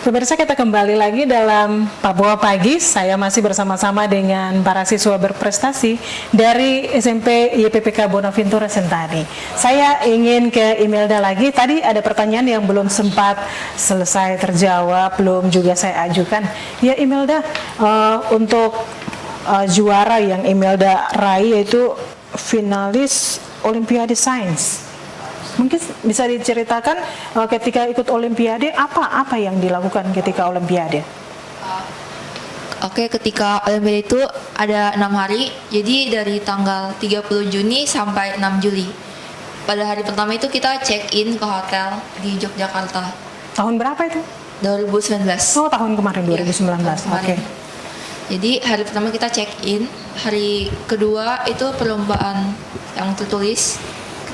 Pemirsa, kita kembali lagi dalam Papua Pagi. Saya masih bersama-sama dengan para siswa berprestasi dari SMP YPPK Bonaventura Sentani. Saya ingin ke Imelda lagi. Tadi ada pertanyaan yang belum sempat selesai terjawab, belum juga saya ajukan. Ya Imelda, untuk juara yang Imelda raih yaitu finalis Olimpiade Sains. Mungkin bisa diceritakan ketika ikut Olimpiade apa yang dilakukan ketika Olimpiade? Oke, ketika Olimpiade itu ada 6 hari, jadi dari tanggal 30 Juni sampai 6 Juli. Pada hari pertama itu kita check-in ke hotel di Yogyakarta. Tahun berapa itu? 2019. Oh, tahun kemarin 2019. Oke. Jadi hari pertama kita check-in, hari kedua itu perlombaan yang tertulis,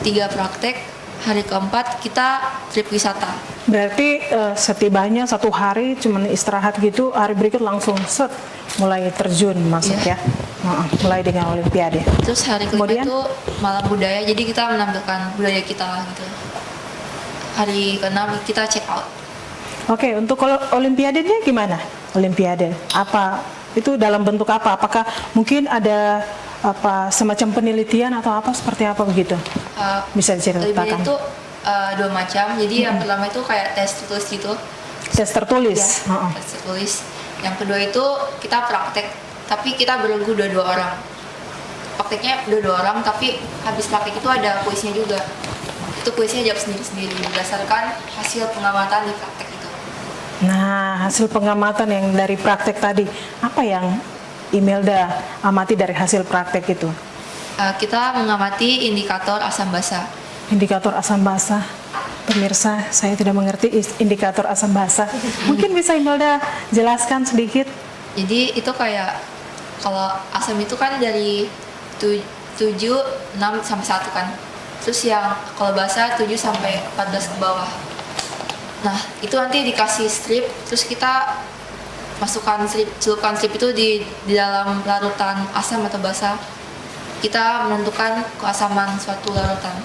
ketiga praktek. Hari keempat kita trip wisata. Berarti setibanya satu hari cuman istirahat gitu, hari berikut langsung mulai terjun masuk ya. Mulai dengan Olimpiade. Terus hari kelima itu malam budaya, jadi kita menampilkan budaya kita gitu. Hari keenam kita check out. Oke, untuk Olimpiadenya gimana? Olimpiade apa? Itu dalam bentuk apa? Apakah mungkin ada semacam penelitian atau seperti apa begitu? Bisa diceritakan? Itu dua macam. Jadi yang pertama itu kayak tes tertulis gitu. Tes tertulis. Ya, tes tertulis. Yang kedua itu kita praktek, tapi kita berlagu dua orang. Prakteknya dua orang, tapi habis praktek itu ada kuisnya juga. Itu kuisnya jawab sendiri-sendiri berdasarkan hasil pengamatan di praktek itu. Nah, hasil pengamatan yang dari praktek tadi, apa yang Imelda amati dari hasil praktek itu? Kita mengamati indikator asam basa. Indikator asam basa. Pemirsa, saya tidak mengerti indikator asam basa. Mungkin bisa Imelda jelaskan sedikit? Jadi itu kayak kalau asam itu kan dari 7, 6 sampai 1 kan. Terus yang kalau basa 7 sampai 14 ke bawah. Nah, itu nanti dikasih strip, terus kita masukkan celupkan strip itu di dalam larutan asam atau basa. Kita menentukan keasaman suatu larutan.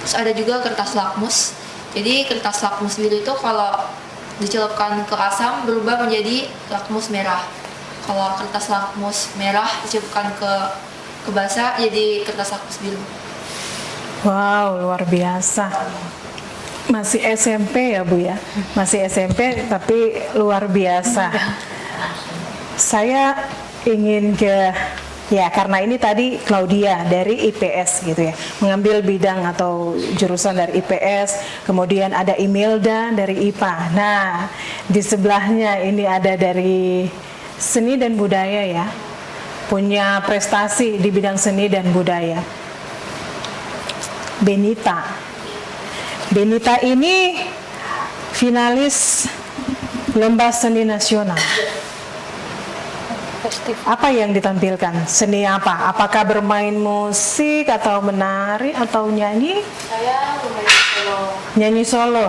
Terus ada juga kertas lakmus. Jadi kertas lakmus biru itu kalau dicelupkan ke asam berubah menjadi lakmus merah. Kalau kertas lakmus merah dicelupkan ke basa jadi kertas lakmus biru. Wow, luar biasa. Masih SMP ya Bu ya? Masih SMP tapi luar biasa. Saya ingin karena ini tadi Claudia dari IPS gitu ya, mengambil bidang atau jurusan dari IPS, kemudian ada Imelda dari IPA. Nah, di sebelahnya ini ada dari seni dan budaya ya, punya prestasi di bidang seni dan budaya. Benita ini finalis Lomba Seni Nasional. Apa yang ditampilkan? Seni apa? Apakah bermain musik atau menari atau nyanyi? Saya bermain solo. Nyanyi solo.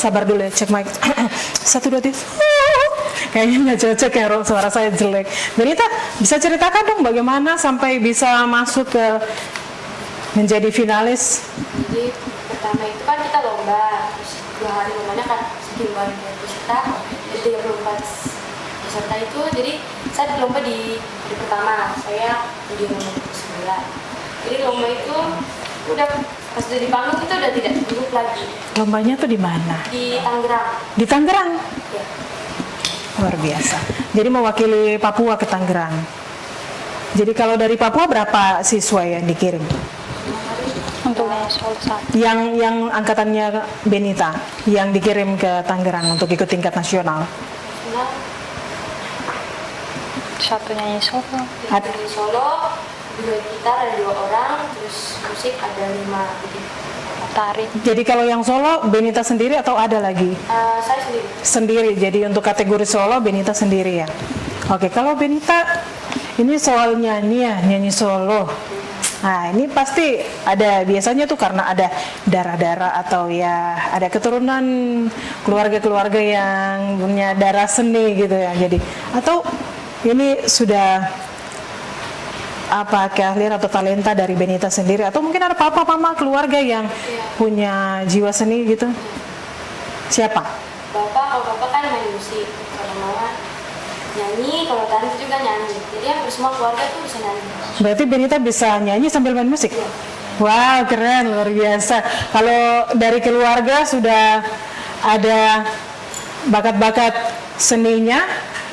Sabar dulu ya, cek mic. 1, 2, 3. Kayaknya nggak cocok ya, suara saya jelek. Benita, bisa ceritakan dong bagaimana sampai bisa masuk ke menjadi finalis? Jadi pertama itu kan kita lomba, terus 2 hari lombanya kan sejumlah peserta, jadi 34 peserta itu. Jadi saya lomba di hari pertama, saya di nomor 9. Jadi lomba itu udah pas udah di panggung itu udah tidak duduk lagi. Lombanya tuh di mana? Di Tangerang. Di Tangerang? Ya. Luar biasa. Jadi mewakili Papua ke Tangerang. Jadi kalau dari Papua berapa siswa yang dikirim? Untuk yang angkatannya Benita yang dikirim ke Tangerang untuk ikut tingkat nasional. Satu nyanyi solo. Nyanyi solo, 2 gitar ada 2 orang, terus musik ada 5. Tari. Jadi kalau yang solo Benita sendiri atau ada lagi? Saya sendiri. Sendiri. Jadi untuk kategori solo Benita sendiri ya. Oke, kalau Benita ini soal nyanyi solo. Nah, ini pasti ada, biasanya tuh karena ada darah-darah atau ya ada keturunan keluarga-keluarga yang punya darah seni gitu ya. Jadi atau ini sudah keahlian atau talenta dari Benita sendiri, atau mungkin ada papa mama keluarga yang punya jiwa seni gitu? Siapa? kalau bapak kan main musik, kalau mama nyanyi, kalau tante juga nyanyi. Jadi hampir semua keluarga tuh bisa nyanyi. Berarti Benita bisa nyanyi sambil main musik? Wow, keren, luar biasa. Kalau dari keluarga sudah ada bakat-bakat seninya,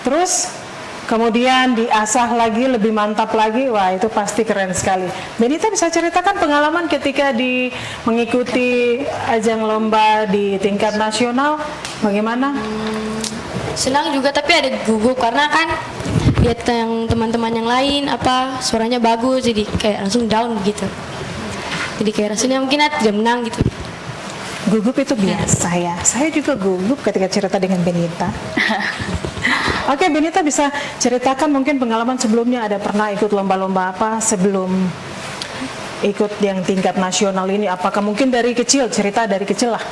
terus kemudian diasah lagi, lebih mantap lagi, wah itu pasti keren sekali. Benita bisa ceritakan pengalaman ketika mengikuti ajang lomba di tingkat nasional, bagaimana? Senang juga, tapi ada gugup karena kan lihat yang teman-teman yang lain suaranya bagus, jadi kayak langsung down gitu. Jadi kayak rasanya mungkin tidak menang gitu. Gugup itu biasa ya. Saya juga gugup ketika cerita dengan Benita. Oke, Benita bisa ceritakan mungkin pengalaman sebelumnya, ada pernah ikut lomba-lomba apa sebelum ikut yang tingkat nasional ini? Apakah mungkin dari kecil, cerita dari kecil lah.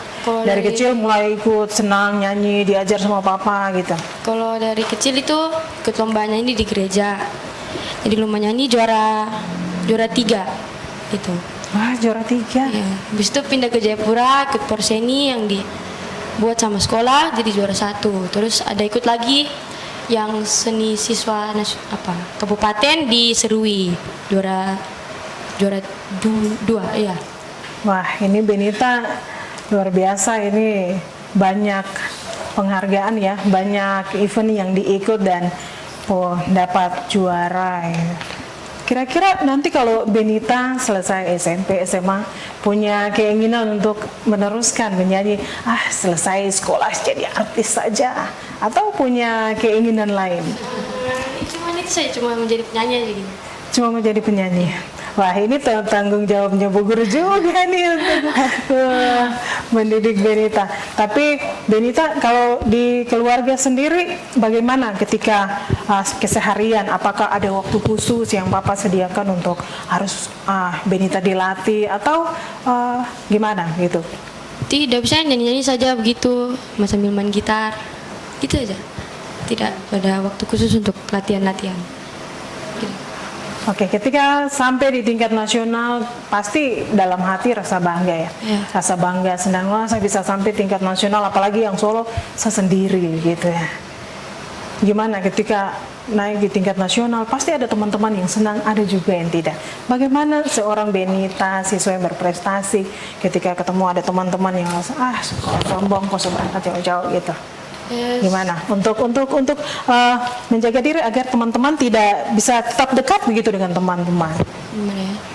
Dari kecil mulai ikut senang nyanyi, diajar sama papa gitu. Kalau dari kecil itu ikut lomba nyanyi di gereja. Jadi lomba nyanyi juara 3 gitu. Wah, juara 3. Ya, habis itu pindah ke Jayapura, ikut Porseni yang dibuat sama sekolah, jadi juara 1. Terus ada ikut lagi yang seni siswa kabupaten di Serui, juara 2 ya. Wah, ini Benita luar biasa, ini banyak penghargaan ya, banyak event yang diikut dan dapat juara ya. Kira-kira nanti kalau Benita selesai SMP, SMA, punya keinginan untuk meneruskan menyanyi, selesai sekolah jadi artis saja, atau punya keinginan lain? Cuma itu saya cuma menjadi penyanyi aja gitu. Cuma menjadi penyanyi. Wah, ini tanggung jawabnya Bu Guru juga nih untuk mendidik Benita. Tapi Benita, kalau di keluarga sendiri bagaimana ketika keseharian? Apakah ada waktu khusus yang Papa sediakan untuk harus Benita dilatih atau gimana gitu? Tidak, bisa nyanyi-nyanyi saja begitu, sambil main gitar, gitu aja. Tidak ada waktu khusus untuk latihan-latihan. Gitu. Oke, ketika sampai di tingkat nasional pasti dalam hati rasa bangga ya, rasa bangga, senang, saya bisa sampai tingkat nasional, apalagi yang Solo saya sendiri gitu ya. Gimana ketika naik di tingkat nasional, pasti ada teman-teman yang senang, ada juga yang tidak. Bagaimana seorang Benita, siswa yang berprestasi, ketika ketemu ada teman-teman yang sombong, kok berangkat jauh-jauh gitu. Gimana untuk menjaga diri agar teman-teman tidak bisa tetap dekat begitu dengan teman-teman?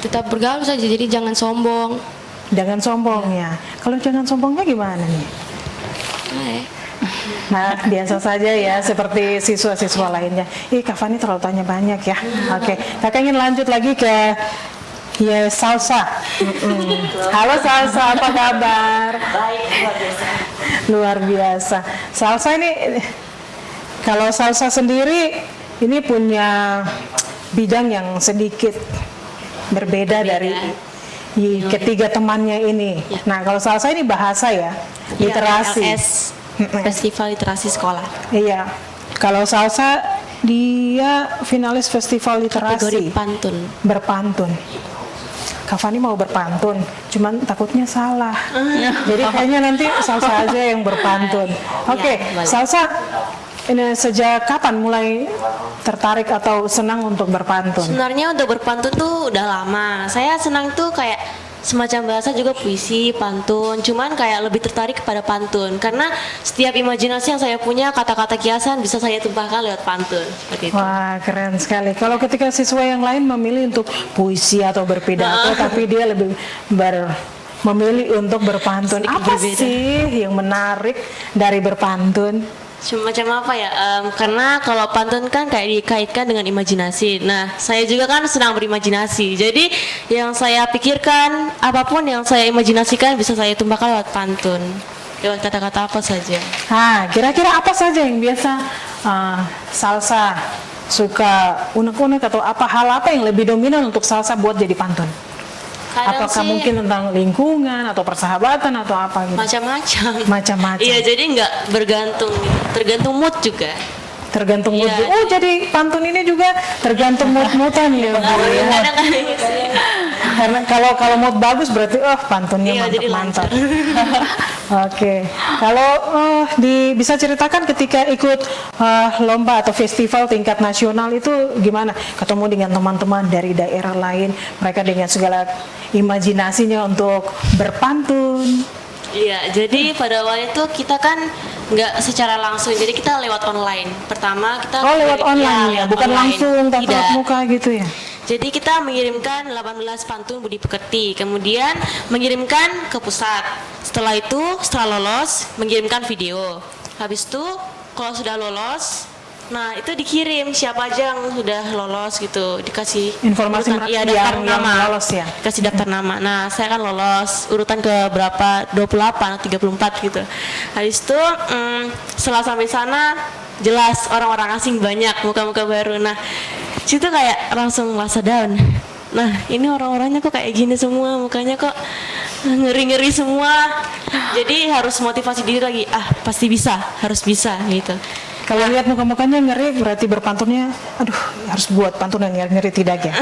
Tetap bergaul saja, jadi jangan sombong. Jangan sombong ya. Kalau jangan sombongnya gimana nih? Nah, biasa saja ya, seperti siswa-siswa lainnya. Kak Fani terlalu tanya banyak ya. Oke, Kakak ingin lanjut lagi ke Salsa. Halo Salsa, apa kabar? Baik, luar biasa. Luar biasa. Salsa ini, kalau Salsa sendiri ini punya bidang yang sedikit berbeda dari ketiga temannya ini. Ya. Nah, kalau Salsa ini bahasa ya, literasi. LS, Festival Literasi Sekolah. Iya. Kalau Salsa dia finalis festival literasi. Kategori pantun. Berpantun. Kak Fani mau berpantun, cuman takutnya salah. Jadi kayaknya nanti Salsa aja yang berpantun. Oke, Salsa ini sejak kapan mulai tertarik atau senang untuk berpantun? Sebenarnya untuk berpantun tuh udah lama. Saya senang tuh kayak semacam bahasa juga puisi, pantun. Cuman kayak lebih tertarik kepada pantun karena setiap imajinasi yang saya punya, kata-kata kiasan bisa saya tumpahkan lewat pantun. Seperti itu. Wah, keren sekali. Kalau ketika siswa yang lain memilih untuk puisi atau berpidato, tapi dia lebih memilih untuk berpantun. Sedikit Apa berbeda sih yang menarik dari berpantun? Semacam apa ya? Karena kalau pantun kan kayak dikaitkan dengan imajinasi. Nah, saya juga kan senang berimajinasi. Jadi yang saya pikirkan, apapun yang saya imajinasikan bisa saya tumpahkan lewat pantun. Lewat kata-kata apa saja. Kira-kira apa saja yang biasa Salsa suka unek-unek, atau hal apa yang lebih dominan untuk Salsa buat jadi pantun? Kadang Apakah sih mungkin tentang lingkungan atau persahabatan atau apa gitu? Macam-macam. Iya, jadi nggak bergantung, tergantung mood juga. Tergantung mood. Iya. Oh, jadi pantun ini juga tergantung mood-moodan ya. Kadang-kadang gitu sih. Karena kalau mood bagus berarti pantunnya Iya, jadi mantap-mantap. Oke. Kalau bisa ceritakan ketika ikut lomba atau festival tingkat nasional itu gimana? Ketemu dengan teman-teman dari daerah lain, mereka dengan segala imajinasinya untuk berpantun. Iya, jadi pada awalnya tuh kita kan nggak secara langsung, jadi kita lewat online. Pertama kita Lewat online ya, lewat bukan online. langsung tatap Tidak. muka gitu ya? Jadi kita mengirimkan 18 pantun budi pekerti, kemudian mengirimkan ke pusat. Setelah itu, setelah lolos, mengirimkan video. Habis itu, kalau sudah lolos, nah itu dikirim siapa aja yang sudah lolos gitu, dikasih Informasi urutan, iya, daftar yang nama, lolos ya? kasih daftar nama. Nah saya kan lolos urutan ke berapa, 28 atau 34 gitu. Habis itu setelah sampai sana jelas orang-orang asing banyak, muka-muka baru. Nah situ kayak langsung merasa down. Nah ini orang-orangnya kok kayak gini semua, mukanya kok ngeri-ngeri semua. Jadi harus motivasi diri lagi, pasti bisa, harus bisa gitu. Kalau lihat muka-mukanya ngeri, berarti berpantunnya, aduh, harus buat pantun yang ngeri tidak ya?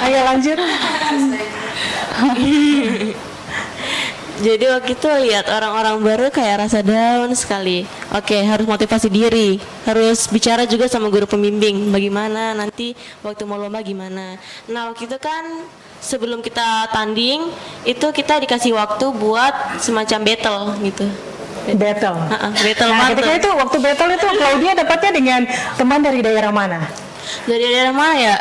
Ayo lanjut. Jadi waktu itu lihat orang-orang baru kayak rasa down sekali. Oke, harus motivasi diri, harus bicara juga sama guru pembimbing. Bagaimana nanti waktu mau lomba gimana. Nah waktu itu kan sebelum kita tanding itu kita dikasih waktu buat semacam battle gitu. Battle. Battle Nah, pantun. ketika itu waktu battle itu Claudia dapatnya dengan teman dari daerah mana? Dari daerah mana ya?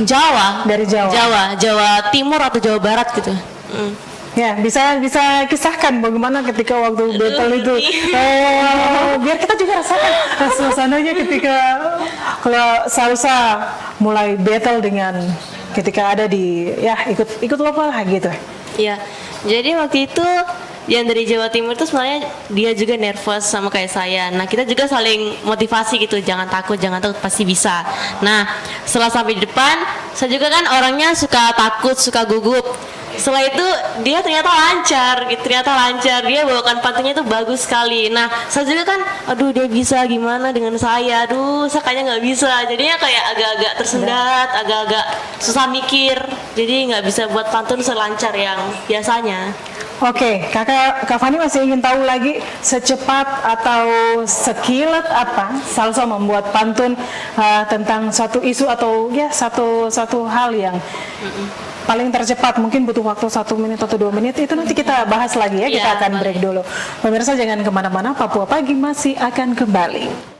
Jawa. Dari Jawa. Jawa Timur atau Jawa Barat gitu. Ya, bisa kisahkan bagaimana ketika waktu battle itu. Biar kita juga rasakan suasananya ketika kalau Salsa mulai battle dengan ketika ada di ikut lomba lah gitu. Iya. Jadi waktu itu yang dari Jawa Timur itu sebenarnya dia juga nervous sama kayak saya. Nah kita juga saling motivasi gitu, jangan takut pasti bisa. Nah setelah sampai di depan, saya juga kan orangnya suka takut, suka gugup. Setelah itu dia ternyata lancar, dia bawakan pantunnya itu bagus sekali. Nah saya juga kan, aduh dia bisa gimana dengan saya, saya kayaknya nggak bisa. Jadinya kayak agak-agak tersendat, agak-agak susah mikir. Jadi nggak bisa buat pantun selancar yang biasanya. Oke, Kak Fani masih ingin tahu lagi secepat atau sekilat apa Salsa membuat pantun tentang suatu isu atau satu hal yang paling tercepat, mungkin butuh waktu 1 menit atau 2 menit, itu nanti kita bahas lagi ya, kita Iya, akan break dulu. Pemirsa jangan kemana-mana, Papua Pagi masih akan kembali.